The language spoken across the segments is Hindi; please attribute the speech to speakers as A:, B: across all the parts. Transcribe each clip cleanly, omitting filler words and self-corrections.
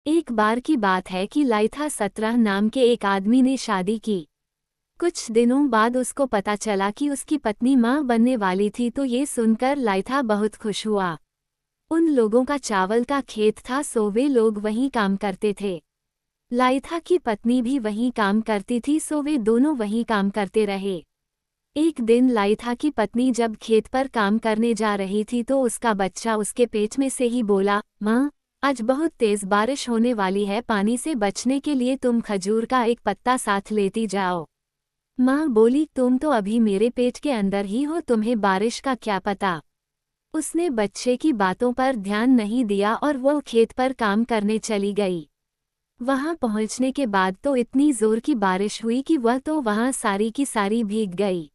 A: एक बार की बात है कि लाइथा 17 नाम के एक आदमी ने शादी की। कुछ दिनों बाद उसको पता चला कि उसकी पत्नी मां बनने वाली थी, तो ये सुनकर लाइथा बहुत खुश हुआ। उन लोगों का चावल का खेत था, सो वे लोग वहीं काम करते थे। लाइथा की पत्नी भी वहीं काम करती थी, सो वे दोनों वहीं काम करते रहे। एक दिन लाइथा की पत्नी जब खेत पर काम करने जा रही थी तो उसका बच्चा उसके पेट में से ही बोला, माँ, आज बहुत तेज बारिश होने वाली है, पानी से बचने के लिए तुम खजूर का एक पत्ता साथ लेती जाओ। माँ बोली, तुम तो अभी मेरे पेट के अंदर ही हो, तुम्हें बारिश का क्या पता। उसने बच्चे की बातों पर ध्यान नहीं दिया और वो खेत पर काम करने चली गई। वहां पहुंचने के बाद तो इतनी जोर की बारिश हुई कि वह तो वहां सारी की सारी भीग गई।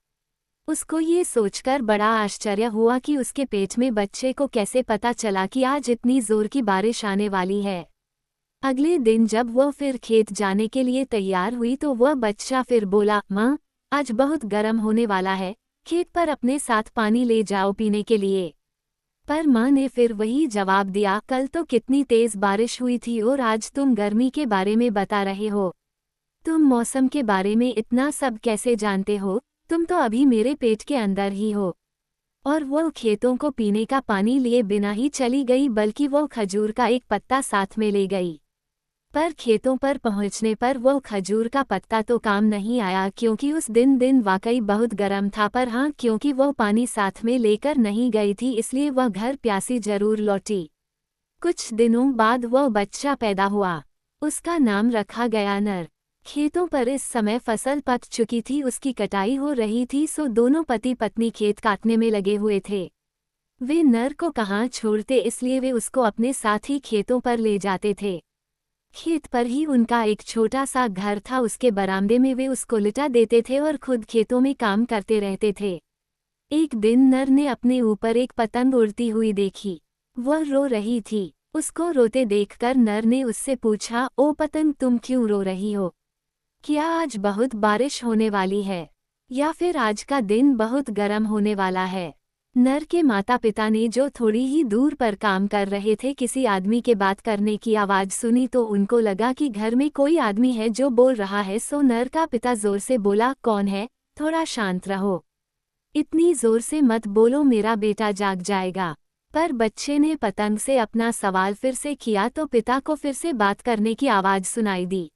A: उसको ये सोचकर बड़ा आश्चर्य हुआ कि उसके पेट में बच्चे को कैसे पता चला कि आज इतनी जोर की बारिश आने वाली है। अगले दिन जब वह फिर खेत जाने के लिए तैयार हुई तो वह बच्चा फिर बोला, माँ, आज बहुत गर्म होने वाला है, खेत पर अपने साथ पानी ले जाओ पीने के लिए। पर माँ ने फिर वही जवाब दिया, कल तो कितनी तेज बारिश हुई थी और आज तुम गर्मी के बारे में बता रहे हो। तुम मौसम के बारे में इतना सब कैसे जानते हो, तुम तो अभी मेरे पेट के अंदर ही हो। और वो खेतों को पीने का पानी लिए बिना ही चली गई, बल्कि वो खजूर का एक पत्ता साथ में ले गई। पर खेतों पर पहुंचने पर वो खजूर का पत्ता तो काम नहीं आया, क्योंकि उस दिन वाकई बहुत गर्म था। पर हाँ, क्योंकि वो पानी साथ में लेकर नहीं गई थी, इसलिए वह घर प्यासी जरूर लौटी। कुछ दिनों बाद वो बच्चा पैदा हुआ। उसका नाम रखा गया नर। खेतों पर इस समय फसल पक चुकी थी, उसकी कटाई हो रही थी, सो दोनों पति पत्नी खेत काटने में लगे हुए थे। वे नर को कहाँ छोड़ते, इसलिए वे उसको अपने साथ ही खेतों पर ले जाते थे। खेत पर ही उनका एक छोटा सा घर था, उसके बरामदे में वे उसको लिटा देते थे और खुद खेतों में काम करते रहते थे। एक दिन नर ने अपने ऊपर एक पतंग उड़ती हुई देखी। वह रो रही थी। उसको रोते देखकर नर ने उससे पूछा, ओ पतंग, तुम क्यों रो रही हो? क्या आज बहुत बारिश होने वाली है? या फिर आज का दिन बहुत गर्म होने वाला है? नर के माता पिता ने, जो थोड़ी ही दूर पर काम कर रहे थे, किसी आदमी के बात करने की आवाज सुनी तो उनको लगा कि घर में कोई आदमी है जो बोल रहा है। सो नर का पिता जोर से बोला, कौन है? थोड़ा शांत रहो, इतनी जोर से मत बोलो, मेरा बेटा जाग जाएगा। पर बच्चे ने पतंग से अपना सवाल फिर से किया तो पिता को फिर से बात करने की आवाज सुनाई दी।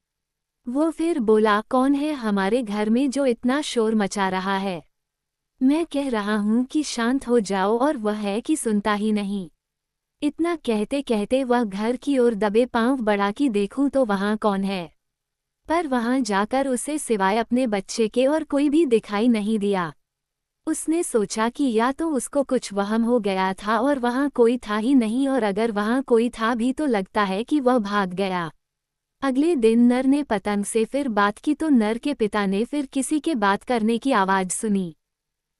A: वो फिर बोला, कौन है हमारे घर में जो इतना शोर मचा रहा है? मैं कह रहा हूँ कि शांत हो जाओ, और वह है कि सुनता ही नहीं। इतना कहते कहते वह घर की ओर दबे पांव बढ़ा कि देखूं तो वहां कौन है। पर वहां जाकर उसे सिवाय अपने बच्चे के और कोई भी दिखाई नहीं दिया। उसने सोचा कि या तो उसको कुछ वहम हो गया था और वहां कोई था ही नहीं, और अगर वहां कोई था भी तो लगता है कि वह भाग गया। अगले दिन नर ने पतंग से फिर बात की तो नर के पिता ने फिर किसी के बात करने की आवाज सुनी।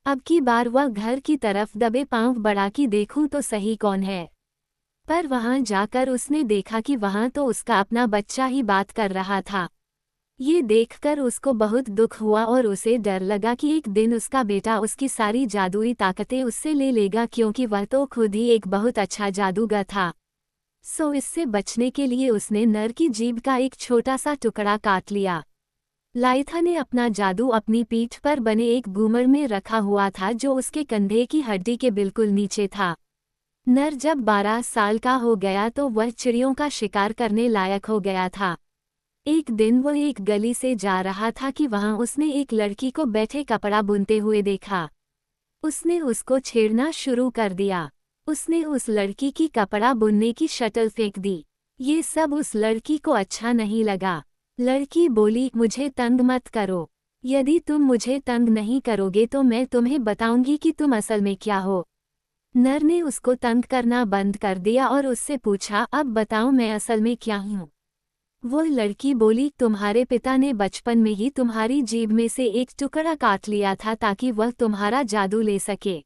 A: अब की बार वह घर की तरफ दबे पांव बढ़ा कि देखूं तो सही कौन है। पर वहां जाकर उसने देखा कि वहां तो उसका अपना बच्चा ही बात कर रहा था। ये देखकर उसको बहुत दुख हुआ और उसे डर लगा कि एक दिन उसका बेटा उसकी सारी जादुई ताकतें उससे ले लेगा, क्योंकि वह तो खुद ही एक बहुत अच्छा जादूगर था। सो इससे बचने के लिए उसने नर की जीभ का एक छोटा सा टुकड़ा काट लिया। लाइथा ने अपना जादू अपनी पीठ पर बने एक घूमर में रखा हुआ था, जो उसके कंधे की हड्डी के बिल्कुल नीचे था। नर जब 12 साल का हो गया तो वह चिड़ियों का शिकार करने लायक हो गया था। एक दिन वह एक गली से जा रहा था कि वहां उसने एक लड़की को बैठे कपड़ा बुनते हुए देखा। उसने उसको छेड़ना शुरू कर दिया। उसने उस लड़की की कपड़ा बुनने की शटल फेंक दी। ये सब उस लड़की को अच्छा नहीं लगा। लड़की बोली, मुझे तंग मत करो। यदि तुम मुझे तंग नहीं करोगे तो मैं तुम्हें बताऊंगी कि तुम असल में क्या हो। नर ने उसको तंग करना बंद कर दिया और उससे पूछा, अब बताओ मैं असल में क्या हूँ? वो लड़की बोली, तुम्हारे पिता ने बचपन में ही तुम्हारी जीभ में से एक टुकड़ा काट लिया था ताकि वह तुम्हारा जादू ले सके।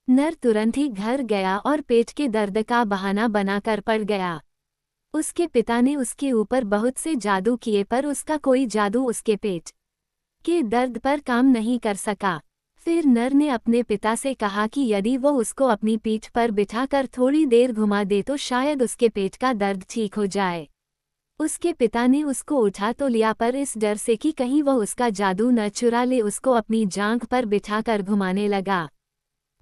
A: नर तुरंत ही घर गया और पेट के दर्द का बहाना बनाकर पड़ गया। उसके पिता ने उसके ऊपर बहुत से जादू किए, पर उसका कोई जादू उसके पेट के दर्द पर काम नहीं कर सका। फिर नर ने अपने पिता से कहा कि यदि वो उसको अपनी पीठ पर बिठाकर थोड़ी देर घुमा दे तो शायद उसके पेट का दर्द ठीक हो जाए। उसके पिता ने उसको उठा तो लिया, पर इस डर से कि कहीं वह उसका जादू न चुरा ले उसको अपनी जांघ पर बिठाकर घुमाने लगा।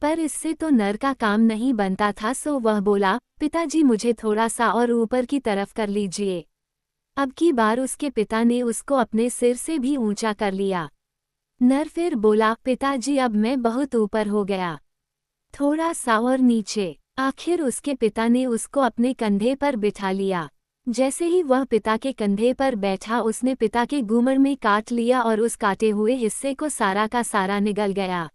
A: पर इससे तो नर का काम नहीं बनता था, सो वह बोला, पिताजी मुझे थोड़ा सा और ऊपर की तरफ कर लीजिए। अब की बार उसके पिता ने उसको अपने सिर से भी ऊंचा कर लिया। नर फिर बोला, पिताजी अब मैं बहुत ऊपर हो गया, थोड़ा सा और नीचे। आखिर उसके पिता ने उसको अपने कंधे पर बिठा लिया। जैसे ही वह पिता के कंधे पर बैठा, उसने पिता के घूमर में काट लिया और उस काटे हुए हिस्से को सारा का सारा निगल गया।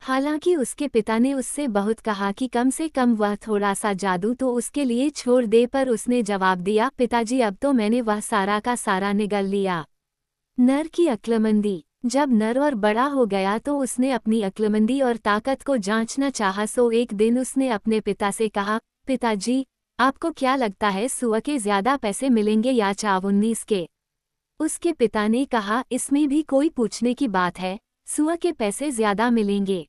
A: हालांकि उसके पिता ने उससे बहुत कहा कि कम से कम वह थोड़ा सा जादू तो उसके लिए छोड़ दे, पर उसने जवाब दिया, पिताजी अब तो मैंने वह सारा का सारा निगल लिया। नर की अक्लमंदी। जब नर और बड़ा हो गया तो उसने अपनी अक्लमंदी और ताकत को जांचना चाहा, सो एक दिन उसने अपने पिता से कहा, पिताजी आपको क्या लगता है सुअर के ज्यादा पैसे मिलेंगे या चाव 19 के? उसके पिता ने कहा, इसमें भी कोई पूछने की बात है, सुअर के पैसे ज्यादा मिलेंगे।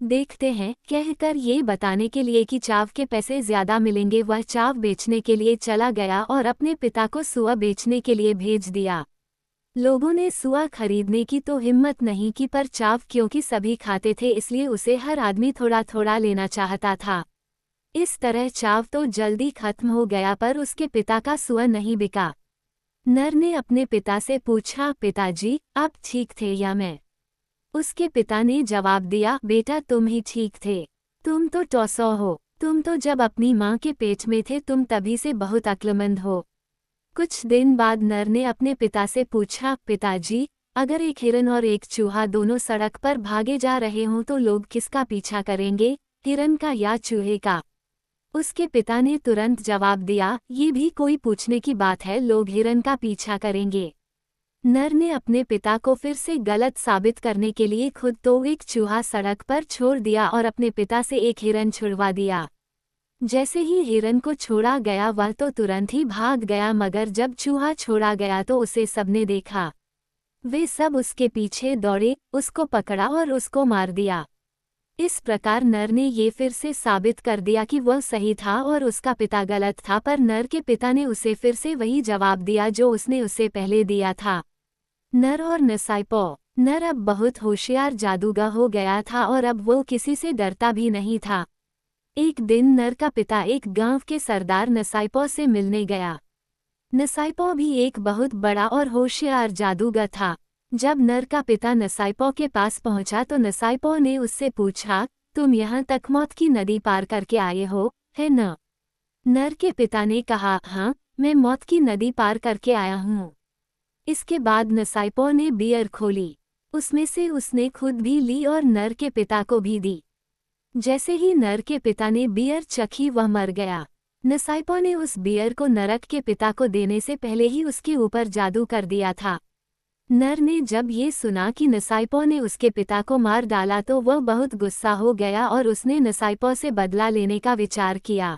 A: देखते हैं, कहकर ये बताने के लिए कि चाव के पैसे ज्यादा मिलेंगे वह चाव बेचने के लिए चला गया और अपने पिता को सुअर बेचने के लिए भेज दिया। लोगों ने सुअर खरीदने की तो हिम्मत नहीं की, पर चाव क्योंकि सभी खाते थे इसलिए उसे हर आदमी थोड़ा थोड़ा लेना चाहता था। इस तरह चाव तो जल्दी खत्म हो गया, पर उसके पिता का सुअर नहीं बिका। नर ने अपने पिता से पूछा, पिताजी आप ठीक थे या मैं? उसके पिता ने जवाब दिया, बेटा तुम ही ठीक थे, तुम तो टॉसो हो, तुम तो जब अपनी माँ के पेट में थे तुम तभी से बहुत अक्लमंद हो। कुछ दिन बाद नर ने अपने पिता से पूछा, पिताजी अगर एक हिरन और एक चूहा दोनों सड़क पर भागे जा रहे हों तो लोग किसका पीछा करेंगे, हिरन का या चूहे का? उसके पिता ने तुरंत जवाब दिया, ये भी कोई पूछने की बात है, लोग हिरन का पीछा करेंगे। नर ने अपने पिता को फिर से गलत साबित करने के लिए खुद तो एक चूहा सड़क पर छोड़ दिया और अपने पिता से एक हिरन छुड़वा दिया। जैसे ही हिरन को छोड़ा गया वह तो तुरंत ही भाग गया, मगर जब चूहा छोड़ा गया तो उसे सबने देखा। वे सब उसके पीछे दौड़े, उसको पकड़ा और उसको मार दिया। इस प्रकार नर ने ये फिर से साबित कर दिया कि वह सही था और उसका पिता गलत था, पर नर के पिता ने उसे फिर से वही जवाब दिया जो उसने उससे पहले दिया था। नर और नसाइपो। नर अब बहुत होशियार जादूगर हो गया था और अब वो किसी से डरता भी नहीं था। एक दिन नर का पिता एक गांव के सरदार नसाइपो से मिलने गया। नसाइपो भी एक बहुत बड़ा और होशियार जादूगर था। जब नर का पिता नसाइपो के पास पहुंचा तो नसाइपो ने उससे पूछा, तुम यहाँ तक मौत की नदी पार करके आए हो, है न? नर के पिता ने कहा, हाँ मैं मौत की नदी पार करके आया हूँ। इसके बाद नसाइपो ने बियर खोली, उसमें से उसने खुद भी ली और नर के पिता को भी दी। जैसे ही नर के पिता ने बियर चखी वह मर गया। नसाइपो ने उस बियर को नरक के पिता को देने से पहले ही उसके ऊपर जादू कर दिया था। नर ने जब ये सुना कि नसाइपो ने उसके पिता को मार डाला तो वह बहुत गुस्सा हो गया और उसने नसाइपो से बदला लेने का विचार किया।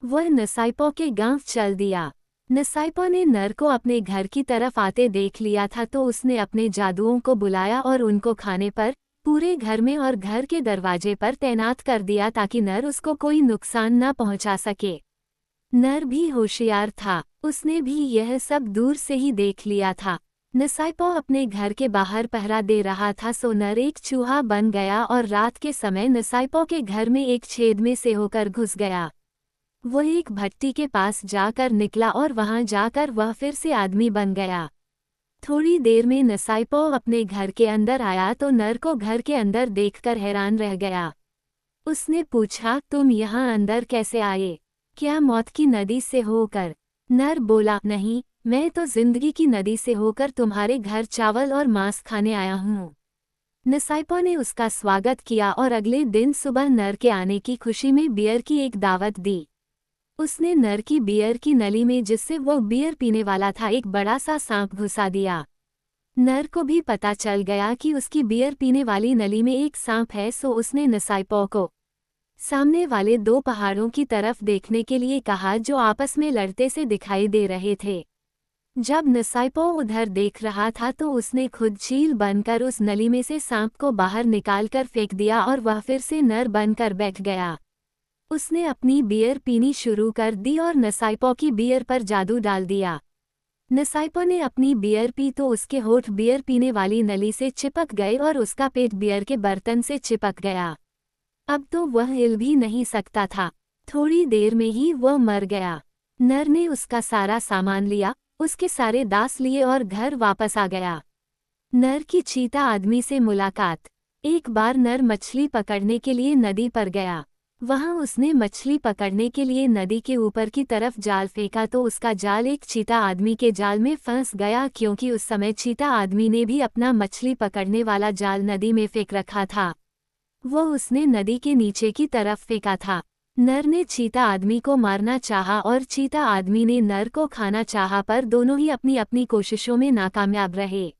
A: वह नसाइपो के गांव चल दिया। नसाइपो ने नर को अपने घर की तरफ आते देख लिया था तो उसने अपने जादुओं को बुलाया और उनको खाने पर पूरे घर में और घर के दरवाजे पर तैनात कर दिया ताकि नर उसको कोई नुकसान न पहुंचा सके। नर भी होशियार था, उसने भी यह सब दूर से ही देख लिया था। नसाइपो अपने घर के बाहर पहरा दे रहा था, सो नर एक चूहा बन गया और रात के समय नसाइपो के घर में एक छेद में से होकर घुस गया। वह एक भट्टी के पास जाकर निकला और वहां जाकर वह फिर से आदमी बन गया। थोड़ी देर में नसाइपो अपने घर के अंदर आया तो नर को घर के अंदर देखकर हैरान रह गया। उसने पूछा, तुम यहाँ अंदर कैसे आए? क्या मौत की नदी से होकर? नर बोला, नहीं, मैं तो जिंदगी की नदी से होकर तुम्हारे घर चावल और मांस खाने आया हूँ। नसाइपो ने उसका स्वागत किया और अगले दिन सुबह नर के आने की खुशी में बियर की एक दावत दी। उसने नर की बियर की नली में, जिससे वो बियर पीने वाला था, एक बड़ा सा सांप घुसा दिया। नर को भी पता चल गया कि उसकी बियर पीने वाली नली में एक सांप है, सो उसने नसाइपो को सामने वाले दो पहाड़ों की तरफ देखने के लिए कहा जो आपस में लड़ते से दिखाई दे रहे थे। जब नसाइपो उधर देख रहा था तो उसने खुद चील बनकर उस नली में से सांप को बाहर निकालकर फेंक दिया और वह फिर से नर बनकर बैठ गया। उसने अपनी बियर पीनी शुरू कर दी और नसाइपो की बियर पर जादू डाल दिया। नसाइपो ने अपनी बियर पी तो उसके होठ बियर पीने वाली नली से चिपक गए और उसका पेट बियर के बर्तन से चिपक गया। अब तो वह हिल भी नहीं सकता था। थोड़ी देर में ही वह मर गया। नर ने उसका सारा सामान लिया, उसके सारे दास लिए और घर वापस आ गया। नर की चीता आदमी से मुलाकात। एक बार नर मछली पकड़ने के लिए नदी पर गया। वहां उसने मछली पकड़ने के लिए नदी के ऊपर की तरफ जाल फेंका तो उसका जाल एक चीता आदमी के जाल में फंस गया, क्योंकि उस समय चीता आदमी ने भी अपना मछली पकड़ने वाला जाल नदी में फेंक रखा था। वो उसने नदी के नीचे की तरफ फेंका था। नर ने चीता आदमी को मारना चाहा और चीता आदमी ने नर को खाना चाहा, पर दोनों ही अपनी अपनी कोशिशों में नाकामयाब रहे।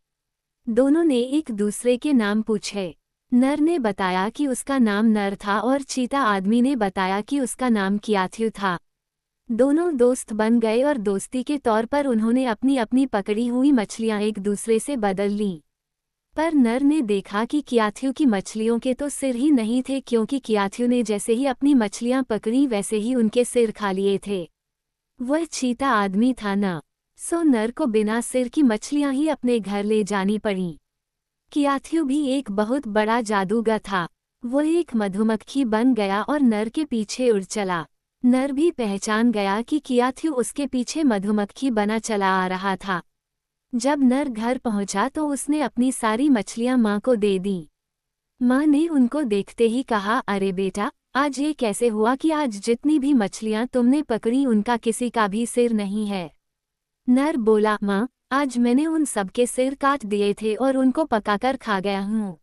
A: दोनों ने एक दूसरे के नाम पूछे। नर ने बताया कि उसका नाम नर था और चीता आदमी ने बताया कि उसका नाम कियाथ्यू था। दोनों दोस्त बन गए और दोस्ती के तौर पर उन्होंने अपनी अपनी पकड़ी हुई मछलियां एक दूसरे से बदल लीं। पर नर ने देखा कि कियाथ्यू की मछलियों के तो सिर ही नहीं थे, क्योंकि कियाथ्यू ने जैसे ही अपनी मछलियां पकड़ी वैसे ही उनके सिर खा लिए थे। वह चीता आदमी था न, सो नर को बिना सिर की मछलियां ही अपने घर ले जानी पड़ी। कियाथ्यू भी एक बहुत बड़ा जादूगर था। वो एक मधुमक्खी बन गया और नर के पीछे उड़ चला। नर भी पहचान गया कि कियाथ्यू उसके पीछे मधुमक्खी बना चला आ रहा था। जब नर घर पहुंचा तो उसने अपनी सारी मछलियां माँ को दे दी। माँ ने उनको देखते ही कहा, अरे बेटा, आज ये कैसे हुआ कि आज जितनी भी मछलियां तुमने पकड़ी उनका किसी का भी सिर नहीं है। नर बोला, माँ, आज मैंने उन सबके सिर काट दिए थे और उनको पकाकर खा गया हूँ।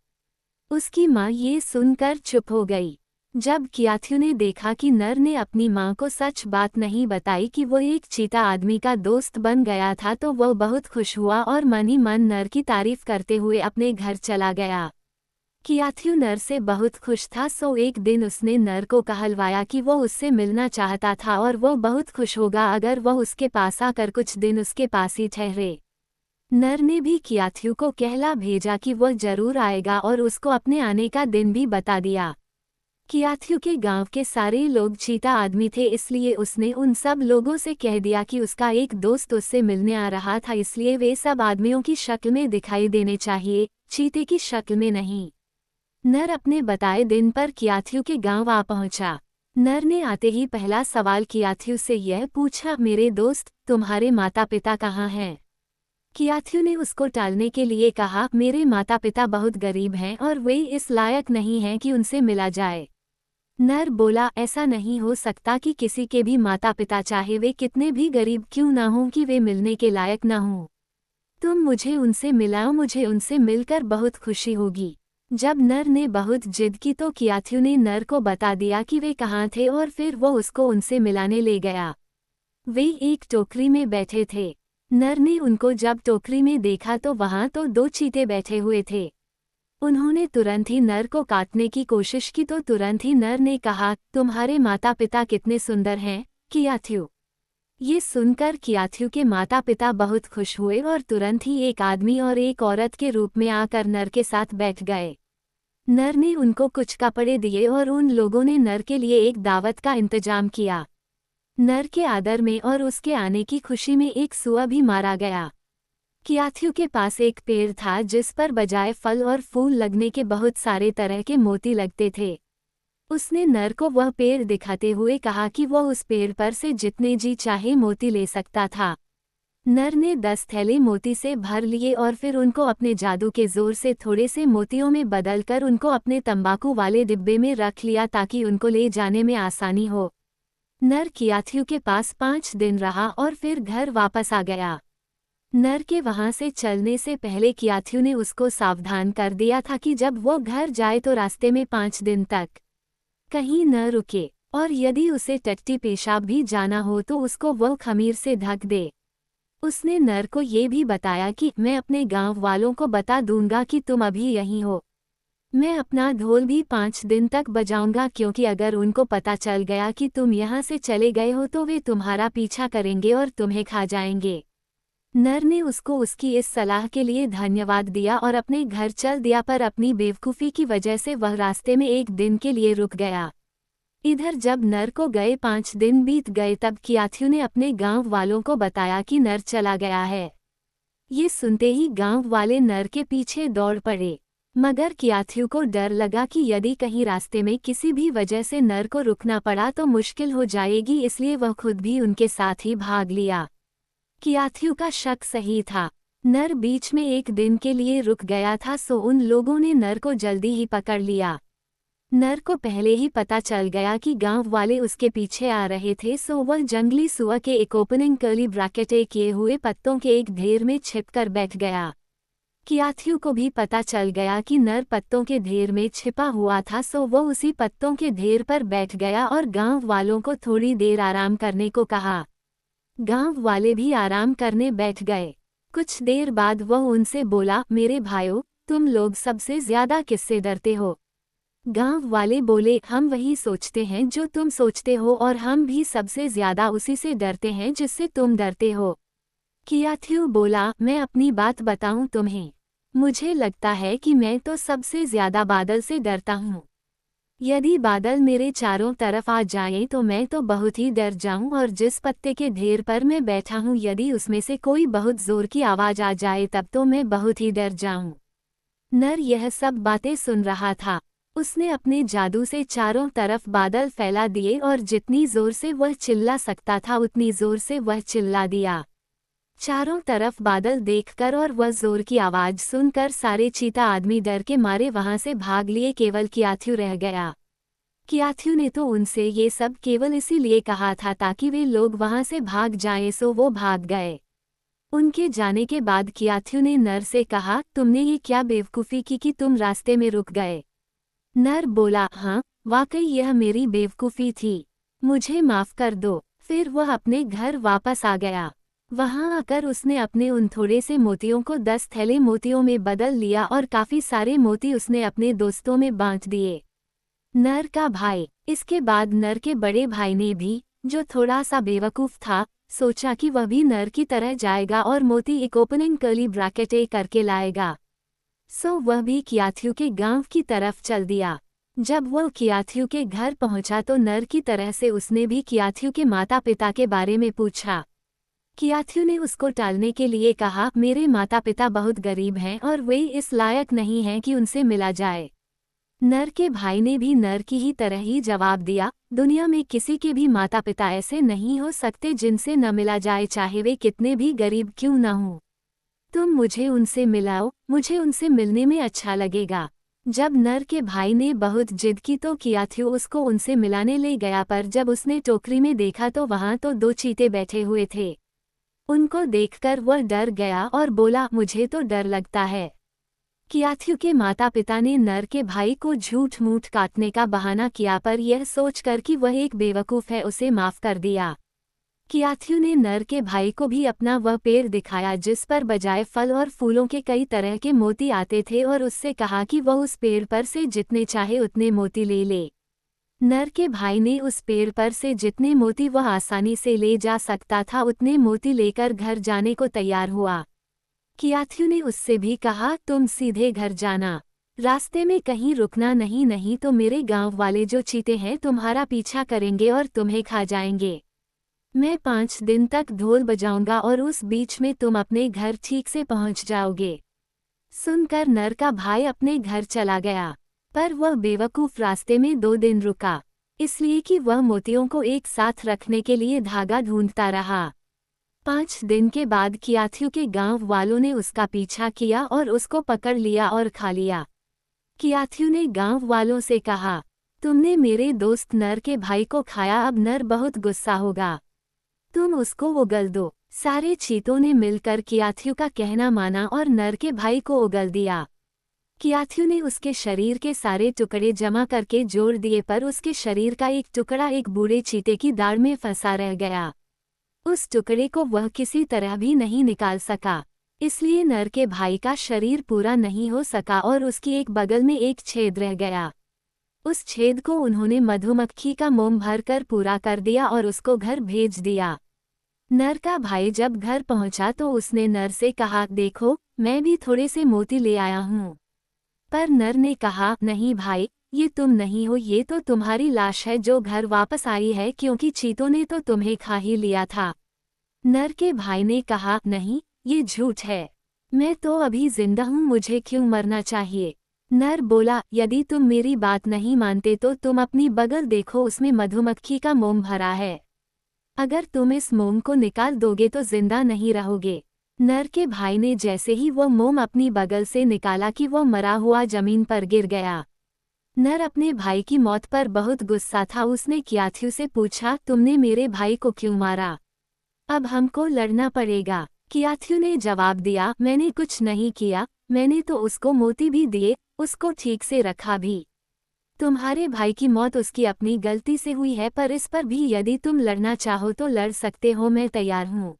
A: उसकी माँ ये सुनकर चुप हो गई। जब कियाथ्यू ने देखा कि नर ने अपनी माँ को सच बात नहीं बताई कि वो एक चीता आदमी का दोस्त बन गया था, तो वह बहुत खुश हुआ और मन ही मन नर की तारीफ करते हुए अपने घर चला गया। कियाथ्यू नर से बहुत खुश था, सो एक दिन उसने नर को कहलवाया कि वो उससे मिलना चाहता था और वो बहुत खुश होगा अगर वह उसके पास आकर कुछ दिन उसके पास ही ठहरे। नर ने भी कियाथ्यू को कहला भेजा कि वह जरूर आएगा और उसको अपने आने का दिन भी बता दिया। कियाथ्यू के गांव के सारे लोग चीता आदमी थे, इसलिए उसने उन सब लोगों से कह दिया कि उसका एक दोस्त उससे मिलने आ रहा था, इसलिए वे सब आदमियों की शक्ल में दिखाई देने चाहिए, चीते की शक्ल में नहीं। नर अपने बताए दिन पर कियाथ्यू के गांव आ पहुंचा। नर ने आते ही पहला सवाल कियाथ्यू से यह पूछा, मेरे दोस्त, तुम्हारे माता पिता कहाँ हैं? कियाथ्यू ने उसको टालने के लिए कहा, मेरे माता पिता बहुत गरीब हैं और वे इस लायक नहीं हैं कि उनसे मिला जाए। नर बोला, ऐसा नहीं हो सकता कि किसी के भी माता पिता, चाहे वे कितने भी गरीब क्यों ना हों, कि वे मिलने के लायक ना हों। तुम मुझे उनसे मिलाओ, मुझे उनसे मिलकर बहुत खुशी होगी। जब नर ने बहुत जिद की तो कियाथ्यू ने नर को बता दिया कि वे कहाँ थे और फिर वो उसको उनसे मिलाने ले गया। वे एक टोकरी में बैठे थे। नर ने उनको जब टोकरी में देखा तो वहां तो दो चीते बैठे हुए थे। उन्होंने तुरंत ही नर को काटने की कोशिश की तो तुरंत ही नर ने कहा, तुम्हारे माता पिता कितने सुंदर हैं, कियाथ्यू। ये सुनकर कियाथ्यू के माता पिता बहुत खुश हुए और तुरंत ही एक आदमी और एक औरत के रूप में आकर नर के साथ बैठ गए। नर ने उनको कुछ कपड़े दिए और उन लोगों ने नर के लिए एक दावत का इंतजाम किया। नर के आदर में और उसके आने की खुशी में एक सुआ भी मारा गया। कियाथ्यू के पास एक पेड़ था जिस पर बजाय फल और फूल लगने के बहुत सारे तरह के मोती लगते थे। उसने नर को वह पेड़ दिखाते हुए कहा कि वह उस पेड़ पर से जितने जी चाहे मोती ले सकता था। नर ने 10 थैले मोती से भर लिए और फिर उनको अपने जादू के जोर से थोड़े से मोतियों में बदलकर उनको अपने तंबाकू वाले डिब्बे में रख लिया ताकि उनको ले जाने में आसानी हो। नर कियाथ्यू के पास 5 दिन रहा और फिर घर वापस आ गया। नर के वहां से चलने से पहले कियाथ्यू ने उसको सावधान कर दिया था कि जब वो घर जाए तो रास्ते में 5 दिन तक कहीं न रुके, और यदि उसे टट्टी पेशाब भी जाना हो तो उसको वो खमीर से ढक दे। उसने नर को ये भी बताया कि मैं अपने गांव वालों को बता दूंगा कि तुम अभी यहीं हो। मैं अपना ढोल भी 5 दिन तक बजाऊंगा, क्योंकि अगर उनको पता चल गया कि तुम यहाँ से चले गए हो तो वे तुम्हारा पीछा करेंगे और तुम्हें खा जाएंगे। नर ने उसको उसकी इस सलाह के लिए धन्यवाद दिया और अपने घर चल दिया, पर अपनी बेवकूफ़ी की वजह से वह रास्ते में एक दिन के लिए रुक गया। इधर जब नर को गए 5 दिन बीत गए तब कियाथू ने अपने गांव वालों को बताया कि नर चला गया है। ये सुनते ही गांव वाले नर के पीछे दौड़ पड़े, मगर कियाथू को डर लगा कि यदि कहीं रास्ते में किसी भी वजह से नर को रुकना पड़ा तो मुश्किल हो जाएगी, इसलिए वह खुद भी उनके साथ ही भाग लिया। कियाथू का शक सही था। नर बीच में एक दिन के लिए रुक गया था, सो उन लोगों ने नर को जल्दी ही पकड़ लिया। नर को पहले ही पता चल गया कि गांव वाले उसके पीछे आ रहे थे, सो वह जंगली सुअर के एक ओपनिंग कर्ली ब्रैकेटे किए हुए पत्तों के एक ढेर में छिपकर बैठ गया। कियाथू को भी पता चल गया कि नर पत्तों के ढेर में छिपा हुआ था, सो वह उसी पत्तों के ढेर पर बैठ गया और गांव वालों को थोड़ी देर आराम करने को कहा। गांव वाले भी आराम करने बैठ गए। कुछ देर बाद वह उनसे बोला, मेरे भाइयों, तुम लोग सबसे ज्यादा किससे डरते हो? गांव वाले बोले, हम वही सोचते हैं जो तुम सोचते हो, और हम भी सबसे ज्यादा उसी से डरते हैं जिससे तुम डरते हो। कियाथू बोला, मैं अपनी बात बताऊं तुम्हें, मुझे लगता है कि मैं तो सबसे ज्यादा बादल से डरता हूँ। यदि बादल मेरे चारों तरफ आ जाएं तो मैं तो बहुत ही डर जाऊं, और जिस पत्ते के ढेर पर मैं बैठा हूँ यदि उसमें से कोई बहुत जोर की आवाज आ जाए तब तो मैं बहुत ही डर जाऊं। नर यह सब बातें सुन रहा था। उसने अपने जादू से चारों तरफ बादल फैला दिए और जितनी जोर से वह चिल्ला सकता था उतनी जोर से वह चिल्ला दिया। चारों तरफ बादल देखकर और वह जोर की आवाज सुनकर सारे चीता आदमी डर के मारे वहां से भाग लिए, केवल कियाथू रह गया। कियाथू ने तो उनसे ये सब केवल इसीलिए कहा था ताकि वे लोग वहां से भाग जाएं, सो वो भाग गए। उनके जाने के बाद कियाथू ने नर से कहा, तुमने ये क्या बेवकूफ़ी की कि तुम रास्ते में रुक गए? नर बोला, हाँ, वाकई यह मेरी बेवकूफ़ी थी, मुझे माफ़ कर दो। फिर वह अपने घर वापस आ गया। वहां आकर उसने अपने उन थोड़े से मोतियों को 10 थैले मोतियों में बदल लिया और काफ़ी सारे मोती उसने अपने दोस्तों में बांट दिए। नर का भाई। इसके बाद नर के बड़े भाई ने भी, जो थोड़ा सा बेवकूफ़ था, सोचा कि वह भी नर की तरह जाएगा और मोती एक ओपनिंग कर्ली ब्रैकेटे करके लाएगा। सो वह भी कियाथू के गांव की तरफ चल दिया। जब वह कियाथू के घर पहुंचा तो नर की तरह से उसने भी कियाथू के माता पिता के बारे में पूछा। कियाथू ने उसको टालने के लिए कहा, मेरे माता पिता बहुत गरीब हैं और वे इस लायक नहीं हैं कि उनसे मिला जाए। नर के भाई ने भी नर की ही तरह ही जवाब दिया, दुनिया में किसी के भी माता पिता ऐसे नहीं हो सकते जिनसे न मिला जाए, चाहे वे कितने भी गरीब क्यों न हों। तुम मुझे उनसे मिलाओ, मुझे उनसे मिलने में अच्छा लगेगा। जब नर के भाई ने बहुत जिद की तो कियाथू उसको उनसे मिलाने ले गया, पर जब उसने टोकरी में देखा तो वहां तो 2 चीते बैठे हुए थे। उनको देखकर वह डर गया और बोला, मुझे तो डर लगता है। कियाथू के माता पिता ने नर के भाई को झूठ मूठ काटने का बहाना किया, पर यह सोचकर कि वह एक बेवकूफ़ है उसे माफ़ कर दिया। कियाथू ने नर के भाई को भी अपना वह पेड़ दिखाया जिस पर बजाय फल और फूलों के कई तरह के मोती आते थे, और उससे कहा कि वह उस पेड़ पर से जितने चाहे उतने मोती ले ले। नर के भाई ने उस पेड़ पर से जितने मोती वह आसानी से ले जा सकता था उतने मोती लेकर घर जाने को तैयार हुआ। कियाथू ने उससे भी कहा, तुम सीधे घर जाना, रास्ते में कहीं रुकना नहीं तो मेरे गांव वाले जो चीते हैं तुम्हारा पीछा करेंगे और तुम्हें खा जाएंगे। मैं 5 दिन तक ढोल बजाऊंगा और उस बीच में तुम अपने घर ठीक से पहुंच जाओगे। सुनकर नर का भाई अपने घर चला गया, पर वह बेवकूफ़ रास्ते में 2 दिन रुका, इसलिए कि वह मोतियों को एक साथ रखने के लिए धागा ढूंढता रहा। 5 दिन के बाद कियाथू के गांव वालों ने उसका पीछा किया और उसको पकड़ लिया और खा लिया। कियाथू ने गांव वालों से कहा, तुमने मेरे दोस्त नर के भाई को खाया, अब नर बहुत गुस्सा होगा, तुम उसको उगल दो। सारे चीतों ने मिलकर कियाथू का कहना माना और नर के भाई को उगल दिया। कियाथू ने उसके शरीर के सारे टुकड़े जमा करके जोड़ दिए, पर उसके शरीर का एक टुकड़ा एक बूढ़े चीते की दाढ़ में फंसा रह गया। उस टुकड़े को वह किसी तरह भी नहीं निकाल सका, इसलिए नर के भाई का शरीर पूरा नहीं हो सका और उसकी एक बगल में एक छेद रह गया। उस छेद को उन्होंने मधुमक्खी का मोम भरकर पूरा कर दिया और उसको घर भेज दिया। नर का भाई जब घर पहुंचा तो उसने नर से कहा, देखो, मैं भी थोड़े से मोती ले आया हूँ। पर नर ने कहा, नहीं भाई, ये तुम नहीं हो, ये तो तुम्हारी लाश है जो घर वापस आई है, क्योंकि चीतों ने तो तुम्हें खा ही लिया था। नर के भाई ने कहा, नहीं, ये झूठ है, मैं तो अभी जिंदा हूँ, मुझे क्यों मरना चाहिए। नर बोला, यदि तुम मेरी बात नहीं मानते तो तुम अपनी बगल देखो, उसमें मधुमक्खी का मोम भरा है। अगर तुम इस मोम को निकाल दोगे तो जिंदा नहीं रहोगे। नर के भाई ने जैसे ही वो मोम अपनी बगल से निकाला कि वो मरा हुआ जमीन पर गिर गया। नर अपने भाई की मौत पर बहुत गुस्सा था। उसने कियाथ्यू से पूछा, तुमने मेरे भाई को क्यों मारा? अब हमको लड़ना पड़ेगा। कियाथ्यू ने जवाब दिया, मैंने कुछ नहीं किया, मैंने तो उसको मोती भी दिए, उसको ठीक से रखा भी। तुम्हारे भाई की मौत उसकी अपनी गलती से हुई है, पर इस पर भी यदि तुम लड़ना चाहो तो लड़ सकते हो, मैं तैयार हूँ।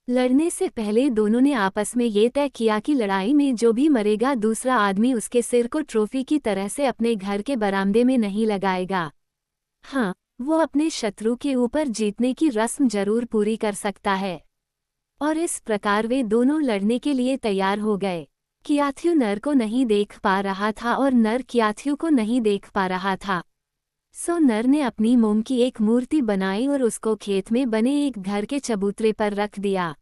A: लड़ने से पहले दोनों ने आपस में ये तय किया कि लड़ाई में जो भी मरेगा दूसरा आदमी उसके सिर को ट्रॉफी की तरह से अपने घर के बरामदे में नहीं लगाएगा। हाँ, वो अपने शत्रु के ऊपर जीतने की रस्म जरूर पूरी कर सकता है। और इस प्रकार वे दोनों लड़ने के लिए तैयार हो गए। कियाथ्यू नर को नहीं देख पा रहा था और नर कियाथ्यू को नहीं देख पा रहा था। सो नर ने अपनी मोम की एक मूर्ति बनाई और उसको खेत में बने एक घर के चबूतरे पर रख दिया।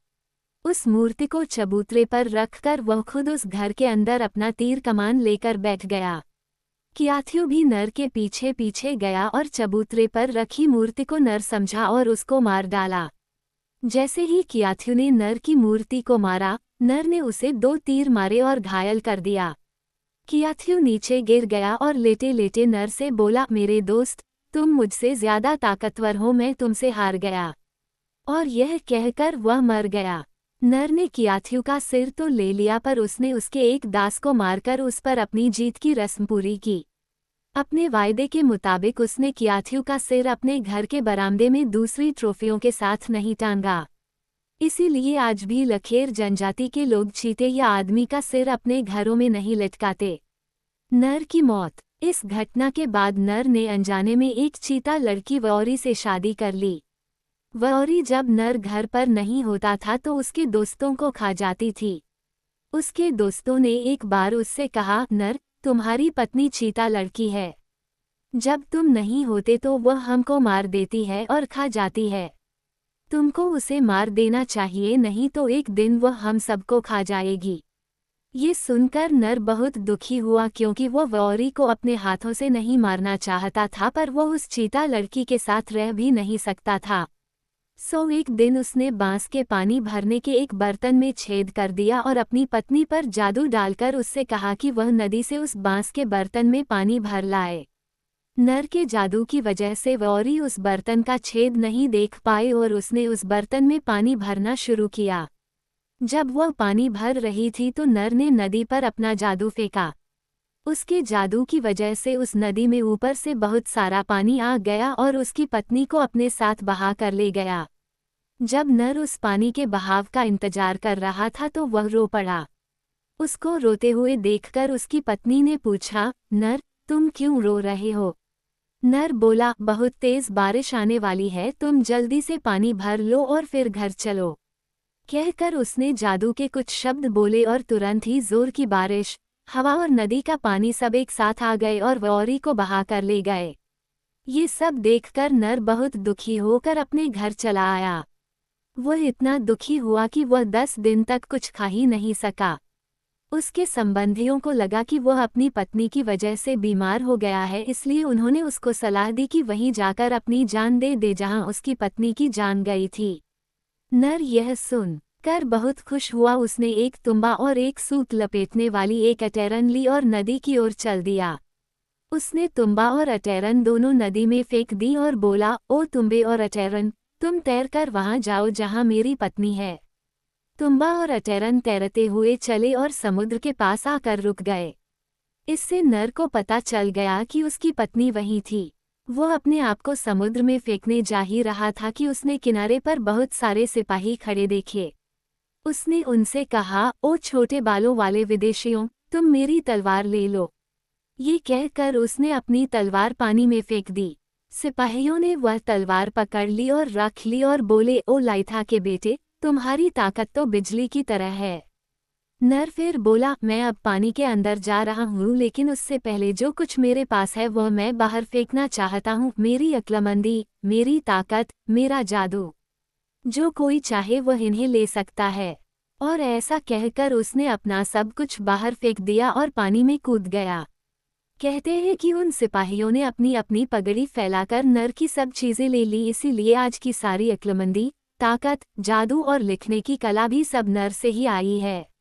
A: उस मूर्ति को चबूतरे पर रखकर वह खुद उस घर के अंदर अपना तीर कमान लेकर बैठ गया। कियाथ्यू भी नर के पीछे पीछे गया और चबूतरे पर रखी मूर्ति को नर समझा और उसको मार डाला। जैसे ही कियाथ्यू ने नर की मूर्ति को मारा, नर ने उसे 2 तीर मारे और घायल कर दिया। कियाथ्यू नीचे गिर गया और लेटे लेटे नर से बोला, मेरे दोस्त, तुम मुझसे ज्यादा ताकतवर हो, मैं तुमसे हार गया। और यह कहकर वह मर गया। नर ने कियाथ्यू का सिर तो ले लिया, पर उसने उसके एक दास को मारकर उस पर अपनी जीत की रस्म पूरी की। अपने वायदे के मुताबिक उसने कियाथ्यू का सिर अपने घर के बरामदे में दूसरी ट्रॉफियों के साथ नहीं टांगा। इसीलिए आज भी लखेर जनजाति के लोग चीते या आदमी का सिर अपने घरों में नहीं लटकाते। नर की मौत। इस घटना के बाद नर ने अनजाने में एक चीता लड़की वौरी से शादी कर ली। वौरी जब नर घर पर नहीं होता था तो उसके दोस्तों को खा जाती थी। उसके दोस्तों ने एक बार उससे कहा, नर, तुम्हारी पत्नी चीता लड़की है। जब तुम नहीं होते तो वह हमको मार देती है और खा जाती है। तुमको उसे मार देना चाहिए, नहीं तो एक दिन वह हम सबको खा जाएगी। ये सुनकर नर बहुत दुखी हुआ, क्योंकि वो वौरी को अपने हाथों से नहीं मारना चाहता था, पर वो उस चीता लड़की के साथ रह भी नहीं सकता था। सो एक दिन उसने बांस के पानी भरने के एक बर्तन में छेद कर दिया और अपनी पत्नी पर जादू डालकर उससे कहा कि वह नदी से उस बांस के बर्तन में पानी भर लाए। नर के जादू की वजह से वौरी उस बर्तन का छेद नहीं देख पाए और उसने उस बर्तन में पानी भरना शुरू किया। जब वह पानी भर रही थी तो नर ने नदी पर अपना जादू फेंका। उसके जादू की वजह से उस नदी में ऊपर से बहुत सारा पानी आ गया और उसकी पत्नी को अपने साथ बहा कर ले गया। जब नर उस पानी के बहाव का इंतजार कर रहा था तो वह रो पड़ा। उसको रोते हुए देखकर उसकी पत्नी ने पूछा, नर, तुम क्यों रो रहे हो? नर बोला, बहुत तेज बारिश आने वाली है, तुम जल्दी से पानी भर लो और फिर घर चलो। कहकर उसने जादू के कुछ शब्द बोले और तुरंत ही जोर की बारिश, हवा और नदी का पानी सब एक साथ आ गए और वौरी को बहा कर ले गए। ये सब देखकर नर बहुत दुखी होकर अपने घर चला आया। वह इतना दुखी हुआ कि वह 10 दिन तक कुछ खा ही नहीं सका। उसके संबंधियों को लगा कि वह अपनी पत्नी की वजह से बीमार हो गया है, इसलिए उन्होंने उसको सलाह दी कि वहीं जाकर अपनी जान दे दे जहां उसकी पत्नी की जान गई थी। नर यह सुन कर बहुत खुश हुआ। उसने एक तुम्बा और एक सूत लपेटने वाली एक अटैरन ली और नदी की ओर चल दिया। उसने तुम्बा और अटैरन दोनों नदी में फेंक दी और बोला, ओ तुम्बे और अटैरन, तुम तैर कर वहां जाओ जहां मेरी पत्नी है। तुम्बा और अटैरन तैरते हुए चले और समुद्र के पास आकर रुक गए। इससे नर को पता चल गया कि उसकी पत्नी वहीं थी। वह अपने आप को समुद्र में फेंकने जा ही रहा था कि उसने किनारे पर बहुत सारे सिपाही खड़े देखे। उसने उनसे कहा, ओ छोटे बालों वाले विदेशियों, तुम मेरी तलवार ले लो। ये कहकर उसने अपनी तलवार पानी में फेंक दी। सिपाहियों ने वह तलवार पकड़ ली और रख ली और बोले, ओ लाइथा के बेटे, तुम्हारी ताकत तो बिजली की तरह है। नर फिर बोला, मैं अब पानी के अंदर जा रहा हूँ, लेकिन उससे पहले जो कुछ मेरे पास है वह मैं बाहर फेंकना चाहता हूँ, मेरी अक्लमंदी, मेरी ताकत, मेरा जादू। जो कोई चाहे वह इन्हें ले सकता है। और ऐसा कहकर उसने अपना सब कुछ बाहर फेंक दिया और पानी में कूद गया। कहते हैं कि उन सिपाहियों ने अपनी अपनी पगड़ी फैलाकर नर की सब चीजें ले ली, इसीलिए आज की सारी अक्लमंदी, ताकत, जादू और लिखने की कला भी सब नर से ही आई है।